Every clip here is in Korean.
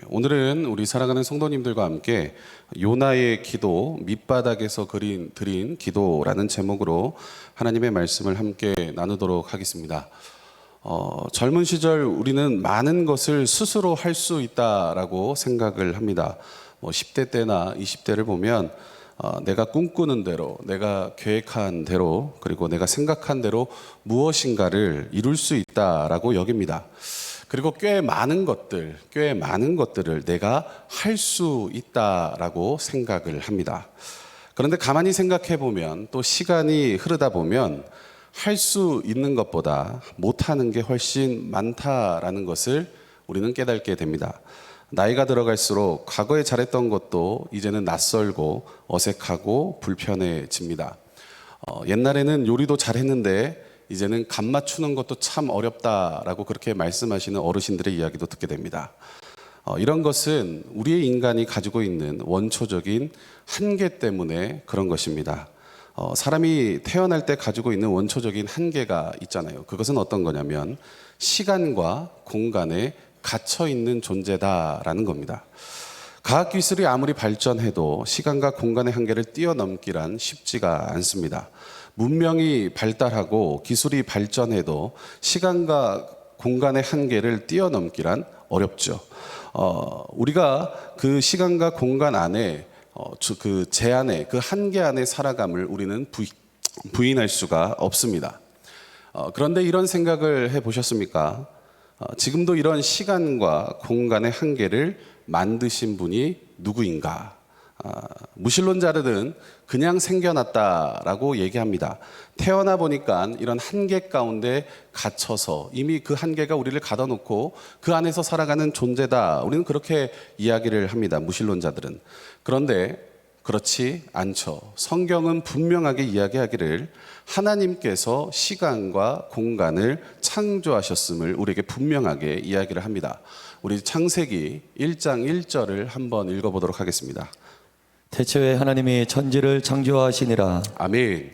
오늘은 우리 사랑하는 성도님들과 함께 요나의 기도, 밑바닥에서 드린 기도라는 제목으로 하나님의 말씀을 함께 나누도록 하겠습니다. 젊은 시절 우리는 많은 것을 스스로 할 수 있다라고 생각을 합니다. 10대 때나 20대를 보면 내가 꿈꾸는 대로, 내가 계획한 대로, 그리고 내가 생각한 대로 무엇인가를 이룰 수 있다라고 여깁니다. 그리고 꽤 많은 것들을 내가 할 수 있다라고 생각을 합니다. 그런데 가만히 생각해 보면, 또 시간이 흐르다 보면 할 수 있는 것보다 못하는 게 훨씬 많다라는 것을 우리는 깨닫게 됩니다. 나이가 들어갈수록 과거에 잘했던 것도 이제는 낯설고 어색하고 불편해집니다. 옛날에는 요리도 잘했는데 이제는 간 맞추는 것도 참 어렵다라고 그렇게 말씀하시는 어르신들의 이야기도 듣게 됩니다. 이런 것은 우리의 인간이 가지고 있는 원초적인 한계 때문에 그런 것입니다. 사람이 태어날 때 가지고 있는 원초적인 한계가 있잖아요. 그것은 어떤 거냐면 시간과 공간에 갇혀 있는 존재다라는 겁니다. 과학기술이 아무리 발전해도 시간과 공간의 한계를 뛰어넘기란 쉽지가 않습니다. 문명이 발달하고 기술이 발전해도 시간과 공간의 한계를 뛰어넘기란 어렵죠. 우리가 그 시간과 공간 안에 그 제한에, 그 한계 안에 살아감을 우리는 부인할 수가 없습니다. 그런데 이런 생각을 해보셨습니까? 지금도 이런 시간과 공간의 한계를 만드신 분이 누구인가? 무신론자들은 그냥 생겨났다라고 얘기합니다. 태어나 보니까 이런 한계 가운데 갇혀서 이미 그 한계가 우리를 가둬놓고 그 안에서 살아가는 존재다. 우리는 그렇게 이야기를 합니다. 무신론자들은. 그런데 그렇지 않죠. 성경은 분명하게 이야기하기를 하나님께서 시간과 공간을 창조하셨음을 우리에게 분명하게 이야기를 합니다. 우리 창세기 1장 1절을 한번 읽어보도록 하겠습니다. 태초에 하나님이 천지를 창조하시니라. 아멘.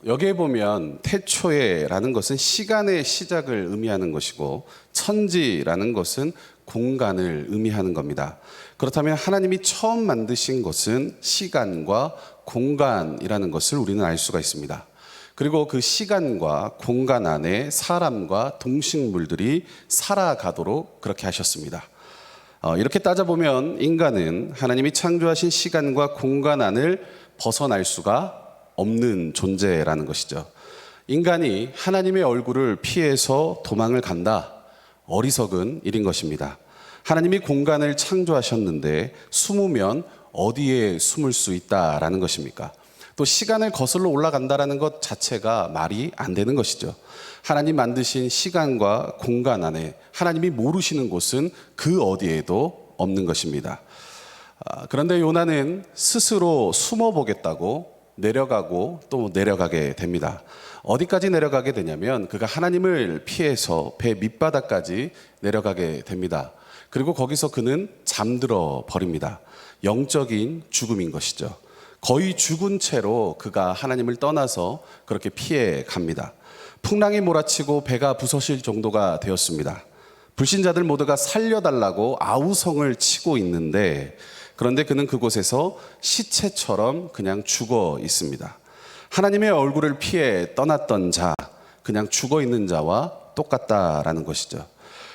여기에 보면 태초에라는 것은 시간의 시작을 의미하는 것이고 천지라는 것은 공간을 의미하는 겁니다. 그렇다면 하나님이 처음 만드신 것은 시간과 공간이라는 것을 우리는 알 수가 있습니다. 그리고 그 시간과 공간 안에 사람과 동식물들이 살아가도록 그렇게 하셨습니다. 이렇게 따져보면 인간은 하나님이 창조하신 시간과 공간 안을 벗어날 수가 없는 존재라는 것이죠. 인간이 하나님의 얼굴을 피해서 도망을 간다. 어리석은 일인 것입니다. 하나님이 공간을 창조하셨는데 숨으면 어디에 숨을 수 있다라는 것입니까? 또 시간을 거슬러 올라간다라는 것 자체가 말이 안 되는 것이죠. 하나님 만드신 시간과 공간 안에 하나님이 모르시는 곳은 그 어디에도 없는 것입니다. 그런데 요나는 스스로 숨어보겠다고 내려가고 또 내려가게 됩니다. 어디까지 내려가게 되냐면 그가 하나님을 피해서 배 밑바닥까지 내려가게 됩니다. 그리고 거기서 그는 잠들어 버립니다. 영적인 죽음인 것이죠. 거의 죽은 채로 그가 하나님을 떠나서 그렇게 피해 갑니다. 풍랑이 몰아치고 배가 부서질 정도가 되었습니다. 불신자들 모두가 살려달라고 아우성을 치고 있는데 그런데 그는 그곳에서 시체처럼 그냥 죽어 있습니다. 하나님의 얼굴을 피해 떠났던 자, 그냥 죽어 있는 자와 똑같다라는 것이죠.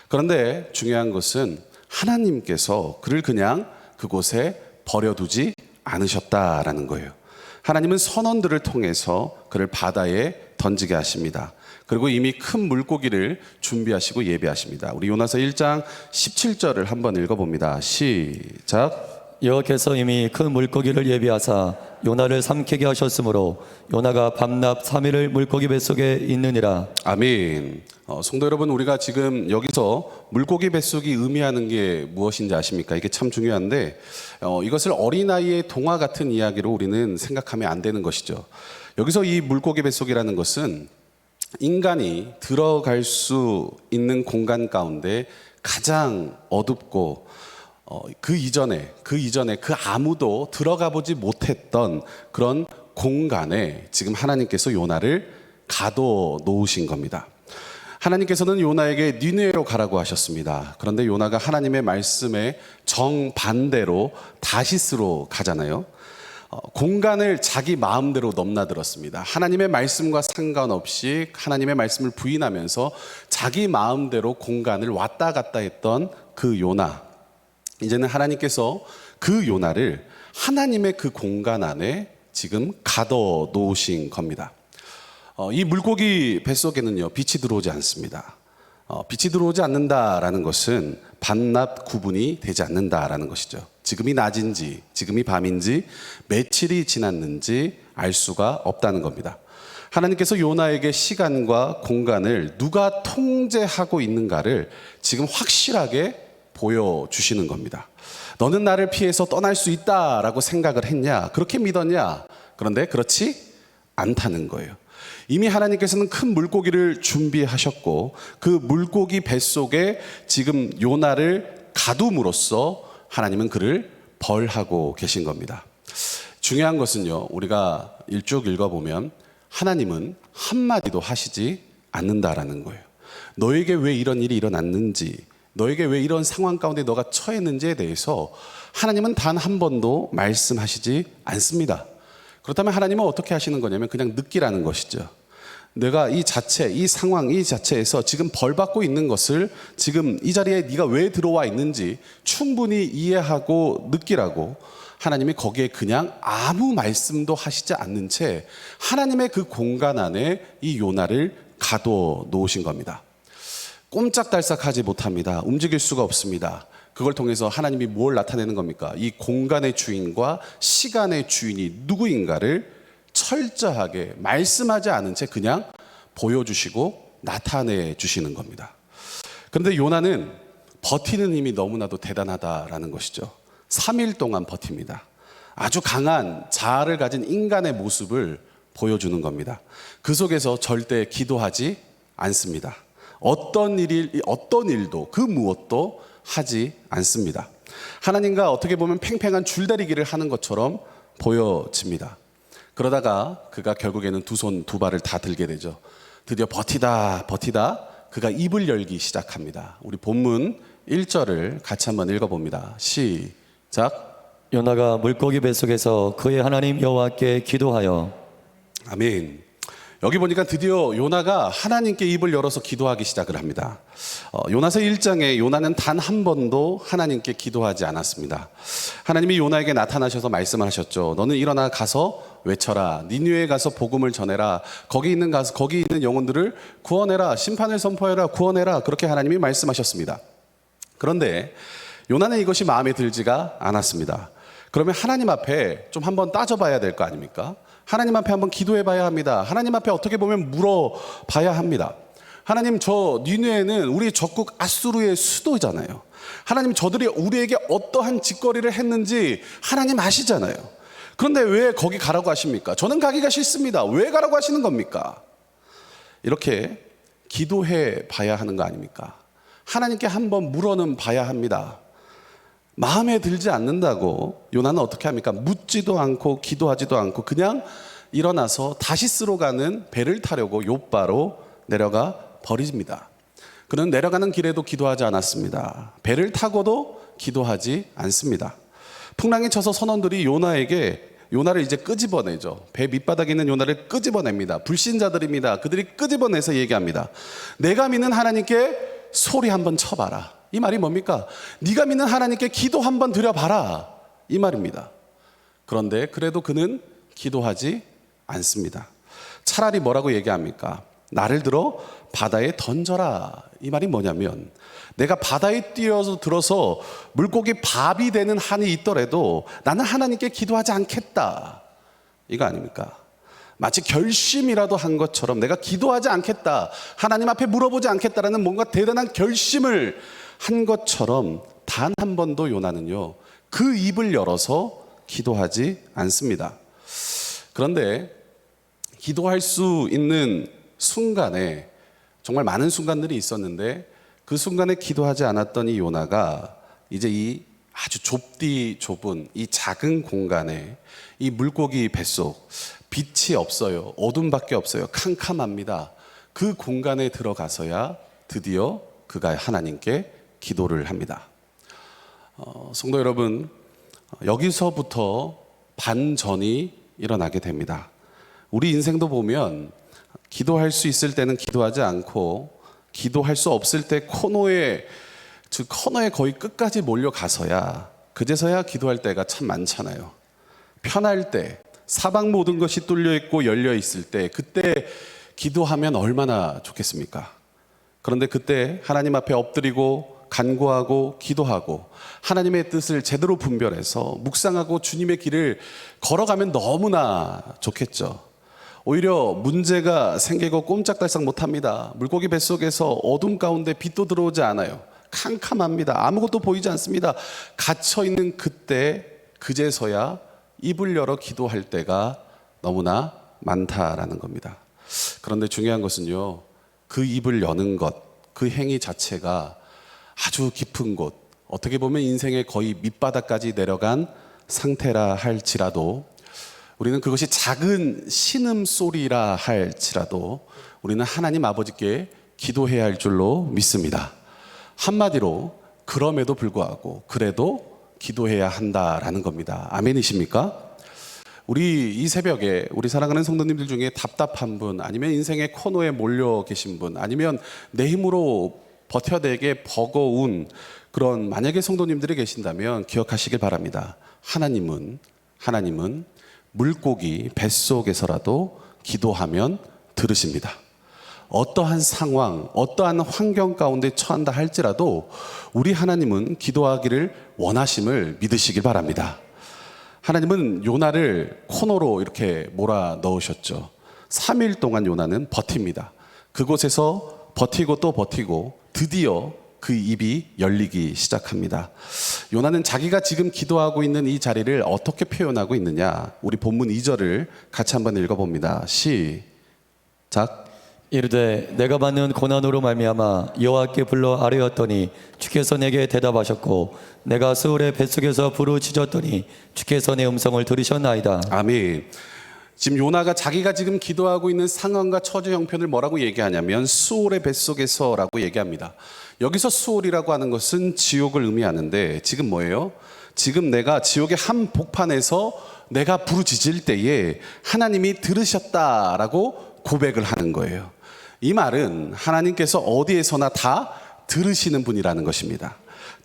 그런데 중요한 것은 하나님께서 그를 그냥 그곳에 버려두지 않으셨다라는 거예요. 하나님은 선원들을 통해서 그를 바다에 던지게 하십니다. 그리고 이미 큰 물고기를 준비하시고 예비하십니다. 우리 요나서 1장 17절을 한번 읽어봅니다. 시작. 여호와께서 이미 큰 물고기를 예비하사 요나를 삼키게 하셨으므로 요나가 밤낮 3일을 물고기 뱃속에 있느니라. 아멘. 성도 여러분, 우리가 지금 여기서 물고기 뱃속이 의미하는 게 무엇인지 아십니까? 이게 참 중요한데 이것을 어린아이의 동화 같은 이야기로 우리는 생각하면 안 되는 것이죠. 여기서 이 물고기 뱃속이라는 것은 인간이 들어갈 수 있는 공간 가운데 가장 어둡고 그 이전에 그 아무도 들어가 보지 못했던 그런 공간에 지금 하나님께서 요나를 가둬 놓으신 겁니다. 하나님께서는 요나에게 니느웨로 가라고 하셨습니다. 그런데 요나가 하나님의 말씀에 정반대로 다시스로 가잖아요. 공간을 자기 마음대로 넘나들었습니다. 하나님의 말씀과 상관없이 하나님의 말씀을 부인하면서 자기 마음대로 공간을 왔다 갔다 했던 그 요나. 이제는 하나님께서 그 요나를 하나님의 그 공간 안에 지금 가둬 놓으신 겁니다. 이 물고기 뱃속에는요, 빛이 들어오지 않습니다. 빛이 들어오지 않는다라는 것은 밤낮 구분이 되지 않는다라는 것이죠. 지금이 낮인지 지금이 밤인지 며칠이 지났는지 알 수가 없다는 겁니다. 하나님께서 요나에게 시간과 공간을 누가 통제하고 있는가를 지금 확실하게 보여주시는 겁니다. 너는 나를 피해서 떠날 수 있다라고 생각을 했냐? 그렇게 믿었냐? 그런데 그렇지 않다는 거예요. 이미 하나님께서는 큰 물고기를 준비하셨고 그 물고기 뱃속에 지금 요나를 가둠으로써 하나님은 그를 벌하고 계신 겁니다. 중요한 것은요, 우리가 쭉 읽어보면 하나님은 한마디도 하시지 않는다라는 거예요. 너에게 왜 이런 일이 일어났는지, 너에게 왜 이런 상황 가운데 너가 처했는지에 대해서 하나님은 단 한 번도 말씀하시지 않습니다. 그렇다면 하나님은 어떻게 하시는 거냐면 그냥 느끼라는 것이죠. 내가 이 자체, 이 상황, 이 자체에서 지금 벌받고 있는 것을 지금 이 자리에 네가 왜 들어와 있는지 충분히 이해하고 느끼라고 하나님이 거기에 그냥 아무 말씀도 하시지 않는 채 하나님의 그 공간 안에 이 요나를 가둬 놓으신 겁니다. 꼼짝달싹하지 못합니다. 움직일 수가 없습니다. 그걸 통해서 하나님이 뭘 나타내는 겁니까? 이 공간의 주인과 시간의 주인이 누구인가를 철저하게 말씀하지 않은 채 그냥 보여주시고 나타내 주시는 겁니다. 그런데 요나는 버티는 힘이 너무나도 대단하다라는 것이죠. 3일 동안 버팁니다. 아주 강한 자아를 가진 인간의 모습을 보여주는 겁니다. 그 속에서 절대 기도하지 않습니다. 어떤 일도 그 무엇도 하지 않습니다. 하나님과 어떻게 보면 팽팽한 줄다리기를 하는 것처럼 보여집니다. 그러다가 그가 결국에는 두 손 두 발을 다 들게 되죠. 드디어 버티다 그가 입을 열기 시작합니다. 우리 본문 1절을 같이 한번 읽어봅니다. 시작. 요나가 물고기 뱃속에서 그의 하나님 여호와께 기도하여. 아멘. 여기 보니까 드디어 요나가 하나님께 입을 열어서 기도하기 시작을 합니다. 요나서 1장에 요나는 단 한 번도 하나님께 기도하지 않았습니다. 하나님이 요나에게 나타나셔서 말씀을 하셨죠. 너는 일어나 가서 외쳐라. 니느웨에 가서 복음을 전해라. 거기 있는 영혼들을 구원해라. 심판을 선포해라. 구원해라. 그렇게 하나님이 말씀하셨습니다. 그런데 요나는 이것이 마음에 들지가 않았습니다. 그러면 하나님 앞에 좀 한번 따져봐야 될 거 아닙니까? 하나님 앞에 한번 기도해 봐야 합니다. 하나님 앞에 어떻게 보면 물어봐야 합니다. 하나님, 저 니느웨는 우리 적국 아수르의 수도잖아요. 하나님, 저들이 우리에게 어떠한 짓거리를 했는지 하나님 아시잖아요. 그런데 왜 거기 가라고 하십니까? 저는 가기가 싫습니다. 왜 가라고 하시는 겁니까? 이렇게 기도해 봐야 하는 거 아닙니까? 하나님께 한번 물어는 봐야 합니다. 마음에 들지 않는다고 요나는 어떻게 합니까? 묻지도 않고 기도하지도 않고 그냥 일어나서 다시스로 가는 배를 타려고 욥바로 내려가 버립니다. 그는 내려가는 길에도 기도하지 않았습니다. 배를 타고도 기도하지 않습니다. 풍랑이 쳐서 선원들이 요나를 이제 끄집어내죠. 배 밑바닥에 있는 요나를 끄집어냅니다. 불신자들입니다. 그들이 끄집어내서 얘기합니다. 내가 믿는 하나님께 소리 한번 쳐봐라. 이 말이 뭡니까? 네가 믿는 하나님께 기도 한번 드려봐라. 이 말입니다. 그런데 그래도 그는 기도하지 않습니다. 차라리 뭐라고 얘기합니까? 나를 들어 바다에 던져라. 이 말이 뭐냐면 내가 바다에 들어서 물고기 밥이 되는 한이 있더라도 나는 하나님께 기도하지 않겠다. 이거 아닙니까? 마치 결심이라도 한 것처럼 내가 기도하지 않겠다, 하나님 앞에 물어보지 않겠다라는 뭔가 대단한 결심을 한 것처럼 단 한 번도 요나는요 그 입을 열어서 기도하지 않습니다. 그런데 기도할 수 있는 순간에 정말 많은 순간들이 있었는데 그 순간에 기도하지 않았던 이 요나가 이제 이 아주 좁은 이 작은 공간에 이 물고기 뱃속, 빛이 없어요. 어둠밖에 없어요. 캄캄합니다. 그 공간에 들어가서야 드디어 그가 하나님께 기도를 합니다. 성도 여러분, 여기서부터 반전이 일어나게 됩니다. 우리 인생도 보면 기도할 수 있을 때는 기도하지 않고 기도할 수 없을 때 코너에 거의 끝까지 몰려가서야 그제서야 기도할 때가 참 많잖아요. 편할 때, 사방 모든 것이 뚫려 있고 열려 있을 때, 그때 기도하면 얼마나 좋겠습니까? 그런데 그때 하나님 앞에 엎드리고 간구하고 기도하고 하나님의 뜻을 제대로 분별해서 묵상하고 주님의 길을 걸어가면 너무나 좋겠죠. 오히려 문제가 생기고 꼼짝달싹 못합니다. 물고기 뱃속에서 어둠 가운데 빛도 들어오지 않아요. 캄캄합니다. 아무것도 보이지 않습니다. 갇혀있는 그때 그제서야 입을 열어 기도할 때가 너무나 많다라는 겁니다. 그런데 중요한 것은요, 그 입을 여는 것, 그 행위 자체가 아주 깊은 곳, 어떻게 보면 인생의 거의 밑바닥까지 내려간 상태라 할지라도, 우리는 그것이 작은 신음소리라 할지라도 우리는 하나님 아버지께 기도해야 할 줄로 믿습니다. 한마디로 그럼에도 불구하고 그래도 기도해야 한다라는 겁니다. 아멘이십니까? 우리 이 새벽에 우리 사랑하는 성도님들 중에 답답한 분, 아니면 인생의 코너에 몰려 계신 분, 아니면 내 힘으로 버텨내게 버거운 그런 만약에 성도님들이 계신다면 기억하시길 바랍니다. 하나님은 물고기 뱃속에서라도 기도하면 들으십니다. 어떠한 상황, 어떠한 환경 가운데 처한다 할지라도 우리 하나님은 기도하기를 원하심을 믿으시길 바랍니다. 하나님은 요나를 코너로 이렇게 몰아 넣으셨죠. 3일 동안 요나는 버팁니다. 그곳에서 버티고 또 버티고 드디어 그 입이 열리기 시작합니다. 요나는 자기가 지금 기도하고 있는 이 자리를 어떻게 표현하고 있느냐, 우리 본문 2절을 같이 한번 읽어봅니다. 시작. 이르되 내가 받는 고난으로 말미암아 여호와께 불러 아뢰었더니 주께서 내게 대답하셨고 내가 스올의 뱃속에서 부르짖었더니 주께서 내 음성을 들으셨나이다. 아멘. 지금 요나가 자기가 지금 기도하고 있는 상황과 처지 형편을 뭐라고 얘기하냐면 수올의 뱃속에서라고 얘기합니다. 여기서 수올이라고 하는 것은 지옥을 의미하는데 지금 뭐예요? 지금 내가 지옥의 한 복판에서 내가 부르짖을 때에 하나님이 들으셨다라고 고백을 하는 거예요. 이 말은 하나님께서 어디에서나 다 들으시는 분이라는 것입니다.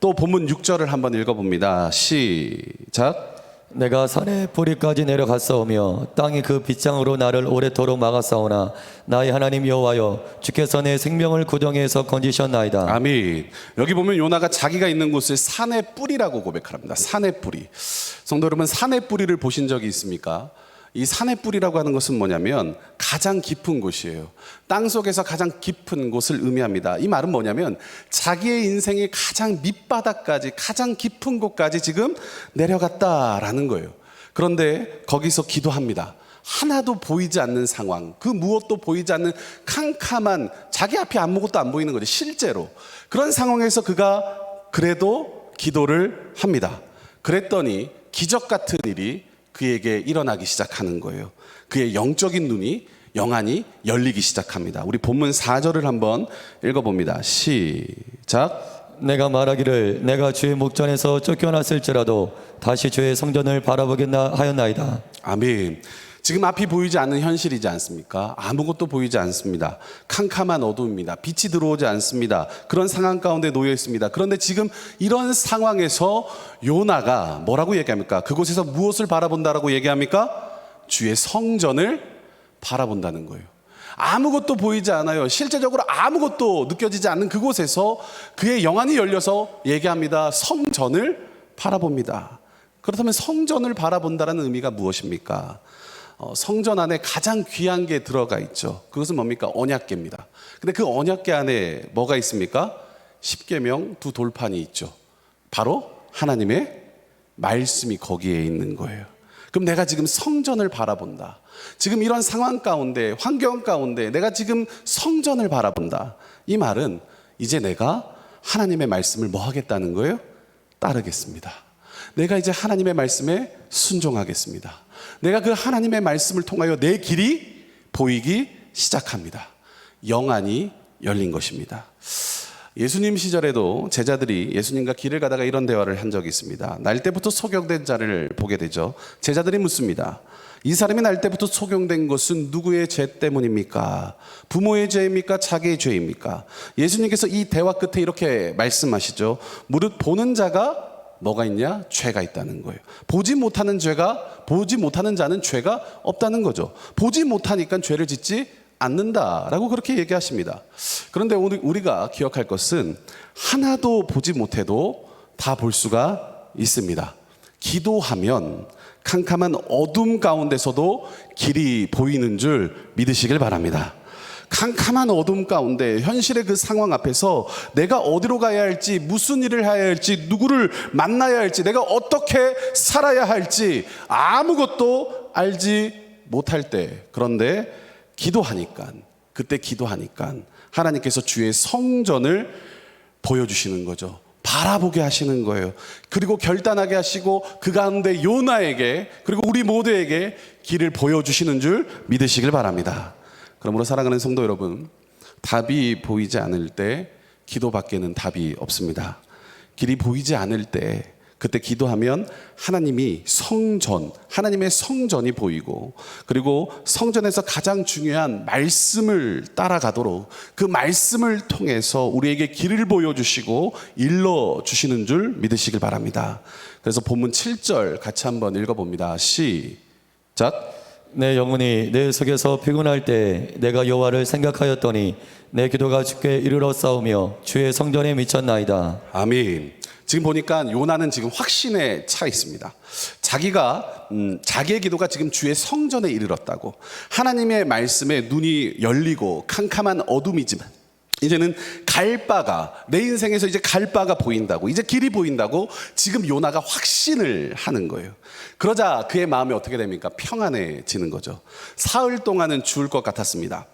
또 본문 6절을 한번 읽어봅니다. 시작. 내가 산의 뿌리까지 내려갔사오며 땅이 그 빗장으로 나를 오래도록 막았사오나 나의 하나님 여호와여 주께서 내 생명을 구덩이에서 건지셨나이다. 아멘. 여기 보면 요나가 자기가 있는 곳을 산의 뿌리라고 고백합니다. 산의 뿌리. 성도 여러분, 산의 뿌리를 보신 적이 있습니까? 이 산의 뿌리라고 하는 것은 뭐냐면 가장 깊은 곳이에요. 땅속에서 가장 깊은 곳을 의미합니다. 이 말은 뭐냐면 자기의 인생의 가장 밑바닥까지, 가장 깊은 곳까지 지금 내려갔다라는 거예요. 그런데 거기서 기도합니다. 하나도 보이지 않는 상황, 그 무엇도 보이지 않는 캄캄한, 자기 앞에 아무것도 안 보이는 거죠. 실제로 그런 상황에서 그가 그래도 기도를 합니다. 그랬더니 기적 같은 일이 그에게 일어나기 시작하는 거예요. 그의 영적인 눈이 영안이 열리기 시작합니다. 우리 본문 4절을 한번 읽어봅니다. 시작. 내가 말하기를 내가 주의 목전에서 쫓겨났을지라도 다시 주의 성전을 바라보겠나 하였나이다. 아멘. 지금 앞이 보이지 않는 현실이지 않습니까? 아무것도 보이지 않습니다. 캄캄한 어둠입니다. 빛이 들어오지 않습니다. 그런 상황 가운데 놓여 있습니다. 그런데 지금 이런 상황에서 요나가 뭐라고 얘기합니까? 그곳에서 무엇을 바라본다라고 얘기합니까? 주의 성전을 바라본다는 거예요. 아무것도 보이지 않아요. 실제적으로 아무것도 느껴지지 않는 그곳에서 그의 영안이 열려서 얘기합니다. 성전을 바라봅니다. 그렇다면 성전을 바라본다는 의미가 무엇입니까? 성전 안에 가장 귀한 게 들어가 있죠. 그것은 뭡니까? 언약궤입니다. 근데 그 언약궤 안에 뭐가 있습니까? 십계명 두 돌판이 있죠. 바로 하나님의 말씀이 거기에 있는 거예요. 그럼 내가 지금 성전을 바라본다. 지금 이런 상황 가운데, 환경 가운데 내가 지금 성전을 바라본다. 이 말은 이제 내가 하나님의 말씀을 뭐 하겠다는 거예요? 따르겠습니다. 내가 이제 하나님의 말씀에 순종하겠습니다. 내가 그 하나님의 말씀을 통하여 내 길이 보이기 시작합니다. 영안이 열린 것입니다. 예수님 시절에도 제자들이 예수님과 길을 가다가 이런 대화를 한 적이 있습니다. 날 때부터 소경된 자를 보게 되죠. 제자들이 묻습니다. 이 사람이 날 때부터 소경된 것은 누구의 죄 때문입니까? 부모의 죄입니까? 자기의 죄입니까? 예수님께서 이 대화 끝에 이렇게 말씀하시죠. 무릇 보는 자가 뭐가 있냐? 죄가 있다는 거예요. 보지 못하는 자는 죄가 없다는 거죠. 보지 못하니까 죄를 짓지 않는다라고 그렇게 얘기하십니다. 그런데 오늘 우리가 기억할 것은 하나도 보지 못해도 다 볼 수가 있습니다. 기도하면 캄캄한 어둠 가운데서도 길이 보이는 줄 믿으시길 바랍니다. 캄캄한 어둠 가운데 현실의 그 상황 앞에서 내가 어디로 가야 할지, 무슨 일을 해야 할지, 누구를 만나야 할지, 내가 어떻게 살아야 할지 아무것도 알지 못할 때, 그런데 그때 기도하니까 하나님께서 주의 성전을 보여주시는 거죠. 바라보게 하시는 거예요. 그리고 결단하게 하시고 그 가운데 요나에게, 그리고 우리 모두에게 길을 보여주시는 줄 믿으시길 바랍니다. 그러므로 사랑하는 성도 여러분, 답이 보이지 않을 때 기도밖에는 답이 없습니다. 길이 보이지 않을 때 그때 기도하면 하나님의 성전이 보이고, 그리고 성전에서 가장 중요한 말씀을 따라가도록 그 말씀을 통해서 우리에게 길을 보여주시고 일러주시는 줄 믿으시길 바랍니다. 그래서 본문 7절 같이 한번 읽어봅니다. 시작. 내 영혼이 내 속에서 피곤할 때 내가 여호와를 생각하였더니 내 기도가 주께 이르러 싸우며 주의 성전에 미쳤나이다. 아멘. 지금 보니까 요나는 지금 확신에 차 있습니다. 자기의 기도가 지금 주의 성전에 이르렀다고, 하나님의 말씀에 눈이 열리고 캄캄한 어둠이지만 이제는 내 인생에서 이제 갈 바가 보인다고, 이제 길이 보인다고 지금 요나가 확신을 하는 거예요. 그러자 그의 마음이 어떻게 됩니까? 평안해지는 거죠. 사흘 동안은 죽을 것 같았습니다.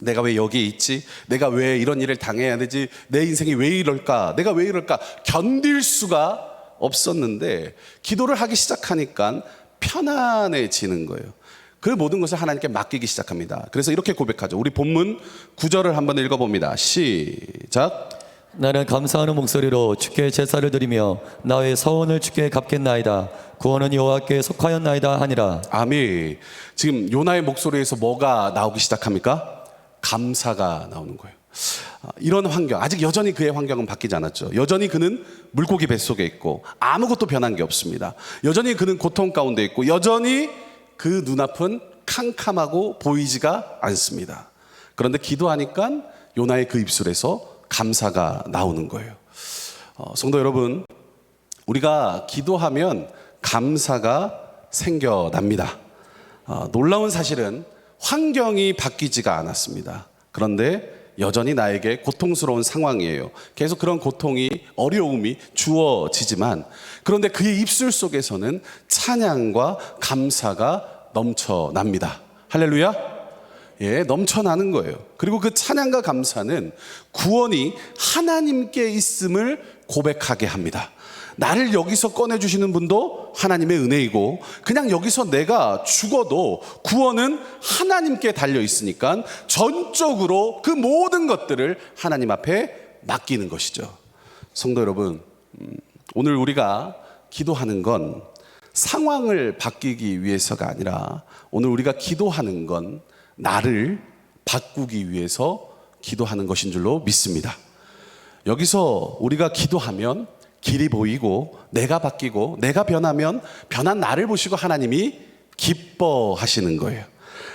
내가 왜 여기 있지? 내가 왜 이런 일을 당해야 되지? 내 인생이 왜 이럴까? 내가 왜 이럴까? 견딜 수가 없었는데 기도를 하기 시작하니까 편안해지는 거예요. 그 모든 것을 하나님께 맡기기 시작합니다. 그래서 이렇게 고백하죠. 우리 본문 9절을 한번 읽어봅니다. 시작. 나는 감사하는 목소리로 주께 제사를 드리며 나의 서원을 주께 갚겠나이다. 구원은 여호와께 속하였나이다 하니라. 아멘. 지금 요나의 목소리에서 뭐가 나오기 시작합니까? 감사가 나오는 거예요. 이런 환경, 아직 여전히 그의 환경은 바뀌지 않았죠. 여전히 그는 물고기 뱃속에 있고 아무것도 변한 게 없습니다. 여전히 그는 고통 가운데 있고 여전히 그 눈앞은 캄캄하고 보이지가 않습니다. 그런데 기도하니까 요나의 그 입술에서 감사가 나오는 거예요. 성도 여러분, 우리가 기도하면 감사가 생겨납니다. 놀라운 사실은 환경이 바뀌지가 않았습니다. 그런데 여전히 나에게 고통스러운 상황이에요. 계속 그런 고통이, 어려움이 주어지지만, 그런데 그의 입술 속에서는 찬양과 감사가 넘쳐납니다. 할렐루야. 넘쳐나는 거예요. 그리고 그 찬양과 감사는 구원이 하나님께 있음을 고백하게 합니다. 나를 여기서 꺼내주시는 분도 하나님의 은혜이고, 그냥 여기서 내가 죽어도 구원은 하나님께 달려 있으니까 전적으로 그 모든 것들을 하나님 앞에 맡기는 것이죠. 성도 여러분, 오늘 우리가 기도하는 건 상황을 바뀌기 위해서가 아니라, 오늘 우리가 기도하는 건 나를 바꾸기 위해서 기도하는 것인 줄로 믿습니다. 여기서 우리가 기도하면 길이 보이고 내가 바뀌고 내가 변하면 변한 나를 보시고 하나님이 기뻐하시는 거예요.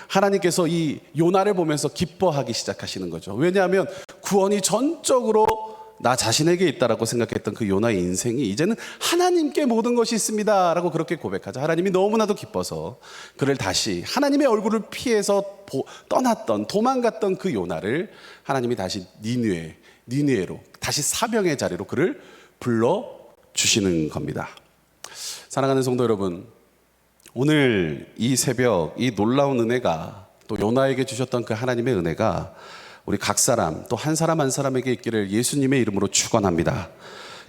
하나님께서 이 요나를 보면서 기뻐하기 시작하시는 거죠. 왜냐하면 구원이 전적으로 나 자신에게 있다라고 생각했던 그 요나의 인생이 이제는 하나님께 모든 것이 있습니다 라고 그렇게 고백하자 하나님이 너무나도 기뻐서 그를 다시 하나님의 얼굴을 피해서 떠났던, 도망갔던 그 요나를 하나님이 다시 니느웨로 다시 사병의 자리로 그를 불러주시는 겁니다. 사랑하는 성도 여러분, 오늘 이 새벽 이 놀라운 은혜가, 또 요나에게 주셨던 그 하나님의 은혜가 우리 각 사람, 또 한 사람 한 사람에게 있기를 예수님의 이름으로 축원합니다.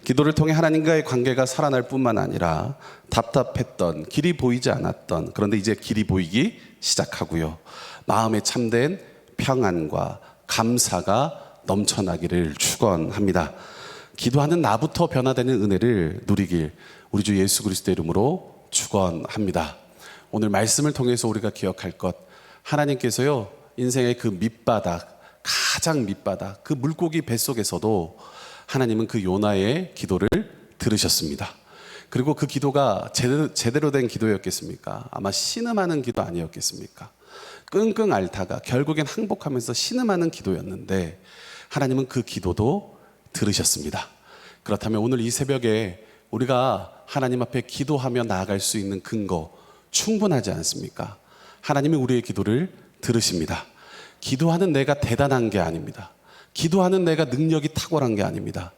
기도를 통해 하나님과의 관계가 살아날 뿐만 아니라 답답했던, 길이 보이지 않았던, 그런데 이제 길이 보이기 시작하고요, 마음에 참된 평안과 감사가 넘쳐나기를 축원합니다. 기도하는 나부터 변화되는 은혜를 누리길 우리 주 예수 그리스도의 이름으로 축원합니다. 오늘 말씀을 통해서 우리가 기억할 것, 하나님께서요 인생의 그 밑바닥, 가장 밑바닥, 그 물고기 뱃속에서도 하나님은 그 요나의 기도를 들으셨습니다. 그리고 그 기도가 제대로 된 기도였겠습니까? 아마 신음하는 기도 아니었겠습니까? 끙끙 앓다가 결국엔 항복하면서 신음하는 기도였는데 하나님은 그 기도도 들으셨습니다. 그렇다면 오늘 이 새벽에 우리가 하나님 앞에 기도하며 나아갈 수 있는 근거 충분하지 않습니까? 하나님이 우리의 기도를 들으십니다. 기도하는 내가 대단한 게 아닙니다. 기도하는 내가 능력이 탁월한 게 아닙니다.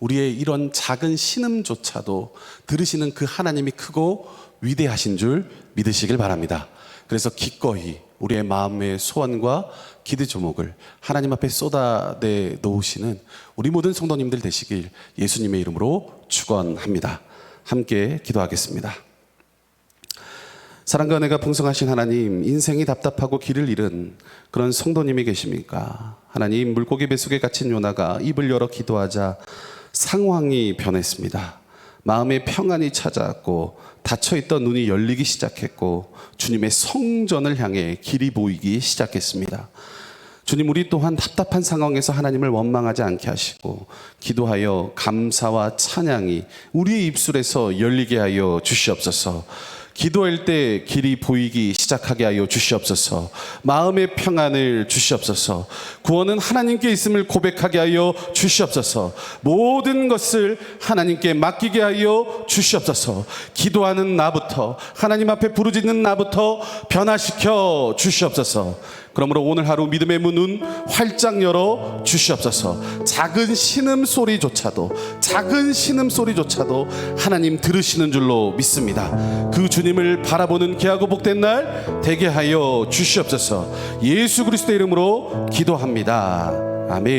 우리의 이런 작은 신음조차도 들으시는 그 하나님이 크고 위대하신 줄 믿으시길 바랍니다. 그래서 기꺼이 우리의 마음의 소원과 기도 제목을 하나님 앞에 쏟아내 놓으시는 우리 모든 성도님들 되시길 예수님의 이름으로 축원합니다. 함께 기도하겠습니다. 사랑과 은혜가 풍성하신 하나님, 인생이 답답하고 길을 잃은 그런 성도님이 계십니까? 하나님, 물고기 뱃속에 갇힌 요나가 입을 열어 기도하자 상황이 변했습니다. 마음의 평안이 찾아왔고 닫혀있던 눈이 열리기 시작했고 주님의 성전을 향해 길이 보이기 시작했습니다. 주님, 우리 또한 답답한 상황에서 하나님을 원망하지 않게 하시고 기도하여 감사와 찬양이 우리의 입술에서 열리게 하여 주시옵소서. 기도할 때 길이 보이기 시작하게 하여 주시옵소서. 마음의 평안을 주시옵소서. 구원은 하나님께 있음을 고백하게 하여 주시옵소서. 모든 것을 하나님께 맡기게 하여 주시옵소서. 기도하는 나부터, 하나님 앞에 부르짖는 나부터 변화시켜 주시옵소서. 그러므로 오늘 하루 믿음의 문은 활짝 열어 주시옵소서. 작은 신음소리조차도 하나님 들으시는 줄로 믿습니다. 그 주님을 바라보는 귀하고 복된 날 되게 하여 주시옵소서. 예수 그리스도의 이름으로 기도합니다. 아멘.